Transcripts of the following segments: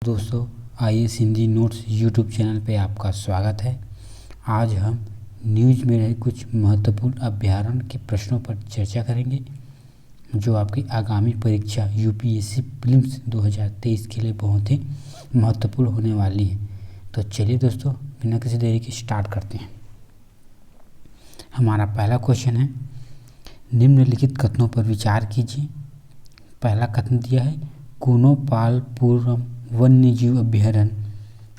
दोस्तों, IAS Hindi notes YouTube channel पे आपका स्वागत है। आज हम न्यूज़ में रहे कुछ महत्वपूर्ण अभ्यारण्य के प्रश्नों पर चर्चा करेंगे जो आपकी आगामी परीक्षा UPSC प्रीलिम्स 2023 के लिए बहुत ही महत्वपूर्ण होने वाली है। तो चलिए दोस्तों, बिना किसी देरी के स्टार्ट करते हैं। हमारा पहला क्वेश्चन है, निम्नलिखित कथनों पर विचार कीजिए। पहला कथन दिया है, कोनोपालपुरम वन्यजीव अभयारण्य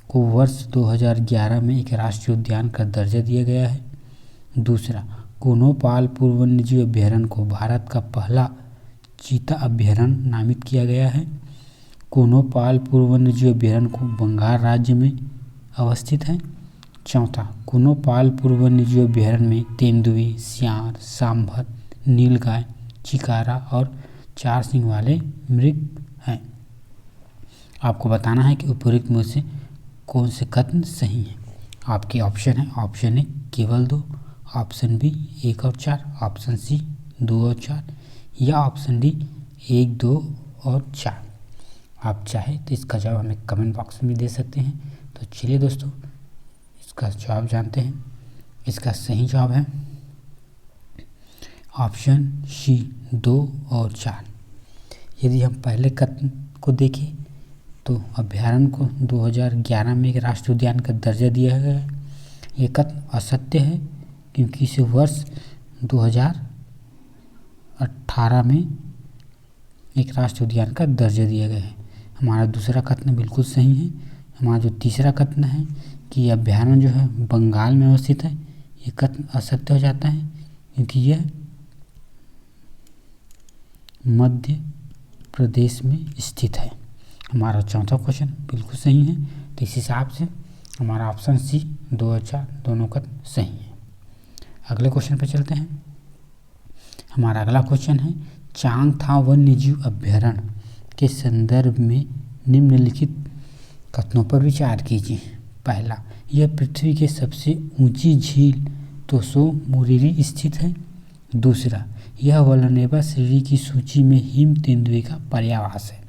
को वर्ष 2011 में एक राष्ट्रीय उद्यान का दर्जा दिया गया है। दूसरा, कोनोपालपुर वन्यजीव अभयारण्य को भारत का पहला चीता अभयारण्य नामित किया गया है। कोनोपालपुर वन्यजीव अभयारण्य को बंगाल राज्य में अवस्थित है। चौथा, कोनोपालपुर वन्यजीव अभयारण्य में तेंदुए, सियार, सांभर, नीलगाय, चिकारा और 4 सींग वाले मृग हैं। आपको बताना है कि उपरोक्त में से कौन से कथन सही हैं। आपके ऑप्शन है, ऑप्शन ए केवल 2, ऑप्शन बी 1 और 4, ऑप्शन सी 2 और 4 या ऑप्शन डी 1, 2 और 4। आप चाहे तो इसका जवाब हमें कमेंट बॉक्स में दे सकते हैं। तो चलिए दोस्तों, इसका जवाब जानते हैं। इसका सही जवाब है ऑप्शन सी 2 और 4। यदि हम पहले कथन को देखें तो अभयारण्य को 2011 में एक राष्ट्रीय उद्यान का दर्जा दिया गया है। ये कथन असत्य है क्योंकि इसे वर्ष 2018 में एक राष्ट्रीय उद्यान का दर्जा दिया गया है। हमारा दूसरा कथन बिल्कुल सही है। हमारा जो तीसरा कथन है कि अभयारण्य जो है बंगाल में अवस्थित है, ये कथन असत्य हो जाता है क्योंकि यह मध्य प्रदेश में स्थित है। हमारा चौथा क्वेश्चन बिल्कुल सही है। तो इस हिसाब से हमारा ऑप्शन सी 2 और 4 दोनों कथन सही है। अगले क्वेश्चन पर चलते हैं। हमारा अगला क्वेश्चन है, चांगथांग वन्यजीव अभयारण्य के संदर्भ में निम्नलिखित कथनों पर विचार कीजिए। पहला, यह पृथ्वी के सबसे ऊंची झील तोसो मोरिरी स्थित है। दूसरा, यह वल्लनेबा श्रेणी की सूची में हिम तेंदुए का पर्यावास है।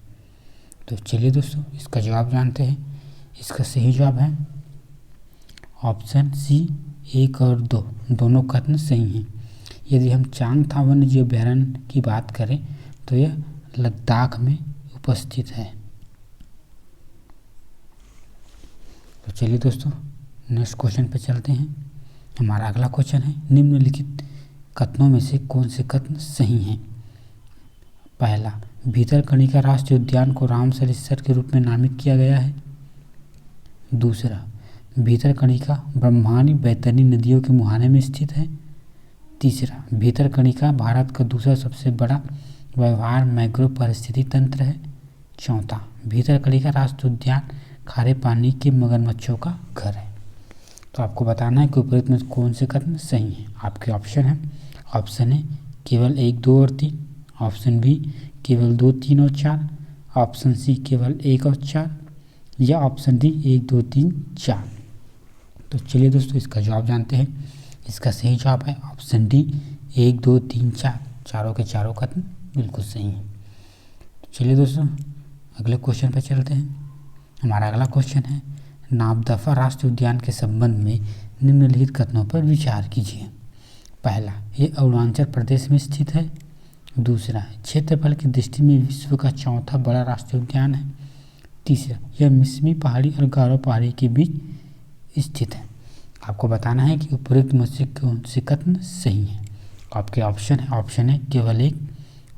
तो चलिए दोस्तों, इसका जवाब जानते हैं। इसका सही जवाब है ऑप्शन सी 1 और 2 दोनों कथन सही हैं। यदि हम चांगथांग वन्यजीव अभयारण्य की बात करें तो यह लद्दाख में उपस्थित है। तो चलिए दोस्तों, नेक्स्ट क्वेश्चन पे चलते हैं। हमारा अगला क्वेश्चन है, निम्नलिखित कथनों में से कौन से कथन सही हैं। पहला, भीतरकनिका राष्ट्रीय उद्यान को रामसर स्थल के रूप में नामित किया गया है। दूसरा, भीतरकनिका ब्रह्मणी बैतरणी नदियों के मुहाने में स्थित है। तीसरा, भीतरकनिका भारत का दूसरा सबसे बड़ा व्यवहार मैंग्रोव पारिस्थितिकी तंत्र है। चौथा, भीतरकनिका राष्ट्रीय उद्यान खारे पानी के मगरमच्छों का घर है। तो आपको बताना है कि उपरोक्त में कौन से कथन सही हैं। आपके ऑप्शन है, ऑप्शन ए केवल 1, 2 और 3, ऑप्शन बी केवल 2, 3 और 4, ऑप्शन सी केवल 1 और 4 या ऑप्शन डी 1, 2, 3, 4। तो चलिए दोस्तों, इसका जवाब जानते हैं। इसका सही जवाब है ऑप्शन डी 1, 2, 3, 4 चारों के चारों कथन बिल्कुल सही हैं। तो चलिए दोस्तों, अगले क्वेश्चन पर चलते हैं। हमारा अगला क्वेश्चन है, नामदफा राष्ट्रीय उद्यान के संबंध में निम्नलिखित कथनों पर विचार कीजिए। पहला, ये अरुणाचल प्रदेश में स्थित है। दूसरा, क्षेत्रफल की दृष्टि में विश्व का चौथा बड़ा राष्ट्रीय उद्यान है। तीसरा, यह मिसमी पहाड़ी और गारो पहाड़ी के बीच स्थित है। आपको बताना है कि उपरोक्त में से कौन से कथन सही हैं। आपके ऑप्शन है, ऑप्शन ए केवल 1,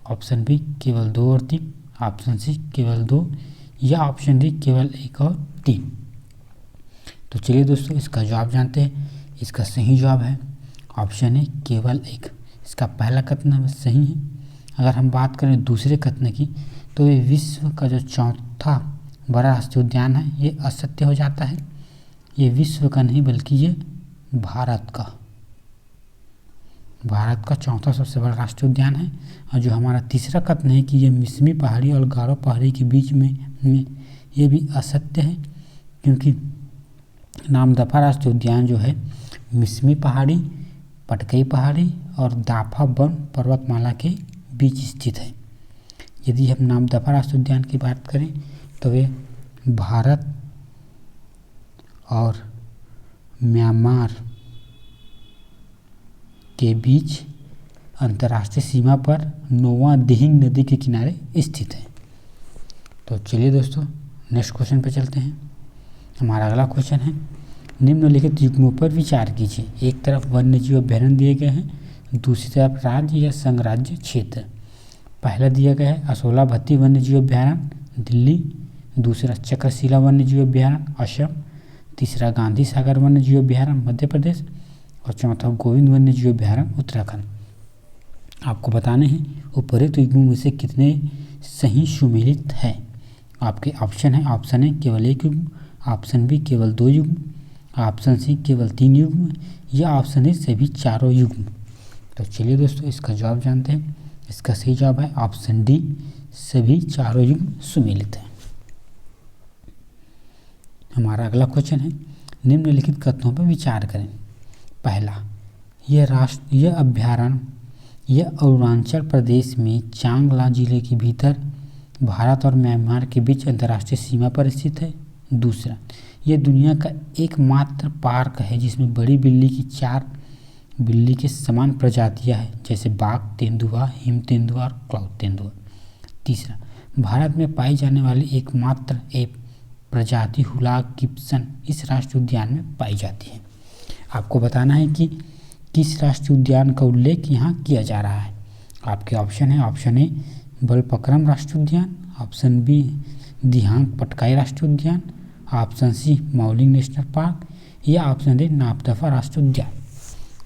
ऑप्शन बी केवल 2 और 3, ऑप्शन सी केवल 2 या ऑप्शन डी केवल 1 और 3। तो चलिए दोस्तों, इसका जवाब जानते हैं। इसका सही जवाब है ऑप्शन ए केवल 1। इसका पहला कथन सही है। अगर हम बात करें दूसरे कथन की तो ये विश्व का जो चौथा बड़ा राष्ट्रीय उद्यान है ये असत्य हो जाता है। ये विश्व का नहीं बल्कि ये भारत का चौथा सबसे बड़ा राष्ट्रीय उद्यान है। और जो हमारा तीसरा कथन है कि ये मिसमी पहाड़ी और गारो पहाड़ी के बीच में ये भी असत्य है क्योंकि नामदफा राष्ट्रीय उद्यान जो है मिसमी पहाड़ी, पटकई पहाड़ी और दाफा वन पर्वतमाला के बीच स्थित है। यदि हम नामदफा राष्ट्रीय उद्यान की बात करें तो वे भारत और म्यांमार के बीच अंतर्राष्ट्रीय सीमा पर नोवा दिहिंग नदी के किनारे स्थित है। तो चलिए दोस्तों नेक्स्ट क्वेश्चन पे चलते हैं। हमारा अगला क्वेश्चन है, निम्नलिखित युग्मों पर विचार कीजिए। एक तरफ वन्यजीव अभ्यारण्य दिए गए हैं, दूसरी तरफ राज्य या संघ राज्य क्षेत्र। पहला दिया गया है असोला भत्ती वन्यजीव अभ्यारण्य दिल्ली, दूसरा चक्रशिला वन्यजीव अभ्यारण्य असम, तीसरा गांधी सागर वन्यजीव अभ्यारण्य मध्य प्रदेश और चौथा गोविंद वन्यजीव अभ्यारण्य उत्तराखंड। आपको बताने हैं उपरोक्त युग्मों में से कितने सही सुमेलित है। आपके ऑप्शन है, ऑप्शन ए केवल एक युग्म, ऑप्शन बी केवल 2 युग्म, ऑप्शन सी केवल 3 युग्म या ऑप्शन ए सभी चारों युग्म। तो चलिए दोस्तों इसका जवाब जानते हैं। इसका सही जवाब है ऑप्शन डी, सभी चारों युग्म सुमेलित है। हमारा अगला क्वेश्चन है, निम्नलिखित कथनों पर विचार करें। पहला, यह अभ्यारण्य यह अरुणाचल प्रदेश में चांगला जिले के भीतर भारत और म्यांमार के बीच अंतर्राष्ट्रीय सीमा पर स्थित है। दूसरा, यह दुनिया का एकमात्र पार्क है जिसमें बड़ी बिल्ली की 4 बिल्ली के समान प्रजातियां हैं, जैसे बाघ, तेंदुआ, हिम तेंदुआ और क्लाउड तेंदुआ। तीसरा, भारत में पाई जाने वाली एकमात्र प्रजाति हुलाक गिब्सन इस राष्ट्रीय उद्यान में पाई जाती है। आपको बताना है कि किस राष्ट्रीय उद्यान का उल्लेख यहाँ किया जा रहा है। आपके ऑप्शन है, ऑप्शन ए बलपक्रम राष्ट्रीय उद्यान, ऑप्शन बी दिहांग पटकाई राष्ट्रीय उद्यान, option C Mouling national park या ऑप्शन डी नापदफा राष्ट्रीय उद्यान।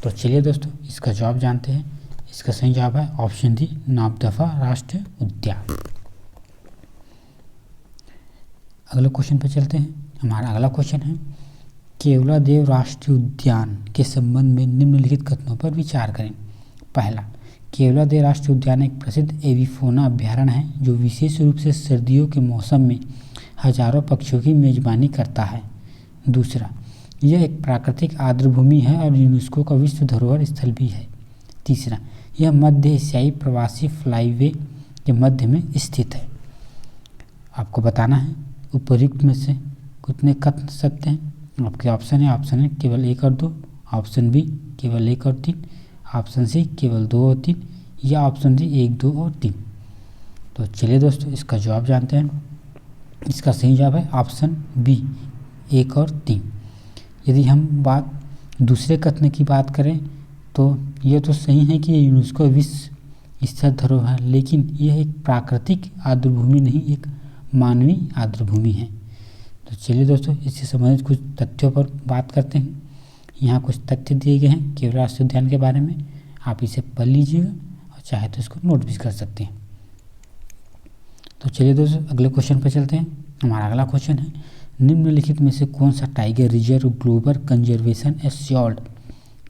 तो चलिए दोस्तों इसका जवाब जानते हैं। इसका सही जवाब है ऑप्शन डी नापदफा राष्ट्रीय उद्यान। अगले क्वेश्चन पर चलते हैं। हमारा अगला क्वेश्चन है, केवलादेव राष्ट्रीय उद्यान के संबंध में निम्नलिखित कथनों पर विचार करें। पहला, केवलादेव राष्ट्रीय उद्यान एक प्रसिद्ध एविफोना अभ्यारण्य है जो विशेष रूप से सर्दियों के मौसम में हजारों पक्षियों की मेजबानी करता है। दूसरा, यह एक प्राकृतिक आर्द्रभूमि है और यूनेस्को का विश्व धरोहर स्थल भी है। तीसरा, यह मध्य एशियाई प्रवासी फ्लाईवे के मध्य में स्थित है। आपको बताना है उपर्युक्त में से कितने कथन सत्य हैं। आपके ऑप्शन है केवल 1 और 2, ऑप्शन बी केवल 1 और 3, ऑप्शन सी केवल 2 और 3 या ऑप्शन डी 1, 2 और 3। तो चलिए दोस्तों इसका जवाब जानते हैं। इसका सही जवाब है ऑप्शन बी 1 और 3। यदि हम बात दूसरे कथन की बात करें तो यह तो सही है कि यूनेस्को विश्व स्थल धरोहर, लेकिन यह एक प्राकृतिक आर्द्रभूमि नहीं, एक मानवीय आर्द्रभूमि है। तो चलिए दोस्तों इससे संबंधित कुछ तथ्यों पर बात करते हैं। यहाँ कुछ तथ्य दिए गए हैं केवल राष्ट्रीय उद्यान के बारे में, आप इसे पढ़ लीजिएगा और चाहे तो इसको नोट भी कर सकते हैं। तो चलिए दोस्तों अगले क्वेश्चन पर चलते हैं। हमारा अगला क्वेश्चन है, निम्नलिखित में से कौन सा tiger reserve global conservation assured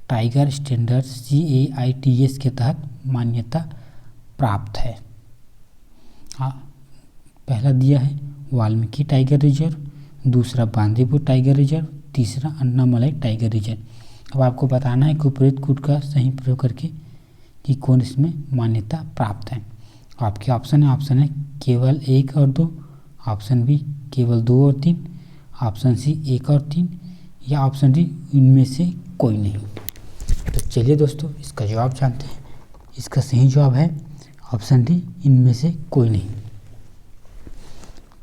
tiger standard CAITS के तहत मान्यता प्राप्त है। पहला दिया है वाल्मीकि टाइगर रिजर्व, दूसरा बांदीपुर टाइगर रिजर्व, तीसरा अन्नामलाई टाइगर रिजर्व। अब आपको बताना है कि उपरोक्त कूट का सही प्रयोग करके कि कौन इसमें मान्यता प्राप्त है। आपके ऑप्शन है केवल 1 और 2, ऑप्शन बी केवल 2 और 3, ऑप्शन सी 1 और 3 या ऑप्शन डी इनमें से कोई नहीं। तो चलिए दोस्तों इसका जवाब जानते हैं। इसका सही जवाब है ऑप्शन डी इनमें से कोई नहीं।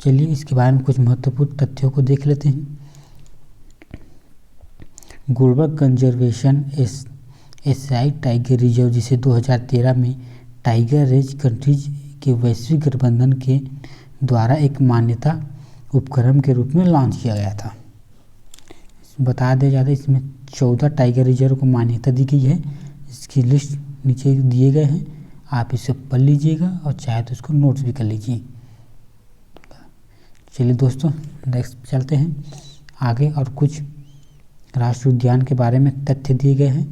चलिए इसके बारे में कुछ महत्वपूर्ण तथ्यों को देख लेते हैं। ग्लोबल कंजर्वेशन एशियाई टाइगर रिजर्व, जिसे 2013 में टाइगर रेंज कंट्रीज के वैश्विक गठबंधन के द्वारा एक मान्यता उपक्रम के रूप में लॉन्च किया गया था। बता दिया जाता है इसमें 14 टाइगर रिजर्व को मान्यता दी गई है। इसकी लिस्ट नीचे दिए गए हैं, आप इसे पढ़ लीजिएगा और चाहे तो इसको नोट्स भी कर लीजिए। चलिए दोस्तों नेक्स्ट चलते हैं आगे, और कुछ राष्ट्रीय उद्यान के बारे में तथ्य दिए गए हैं,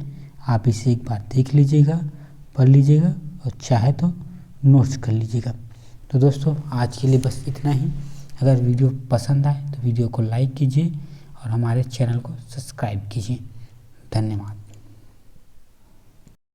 आप इसे एक बार देख लीजिएगा, पढ़ लीजिएगा और चाहे तो नोट्स कर लीजिएगा। तो दोस्तों आज के लिए बस इतना ही। अगर वीडियो पसंद आए तो वीडियो को लाइक कीजिए और हमारे चैनल को सब्सक्राइब कीजिए। धन्यवाद।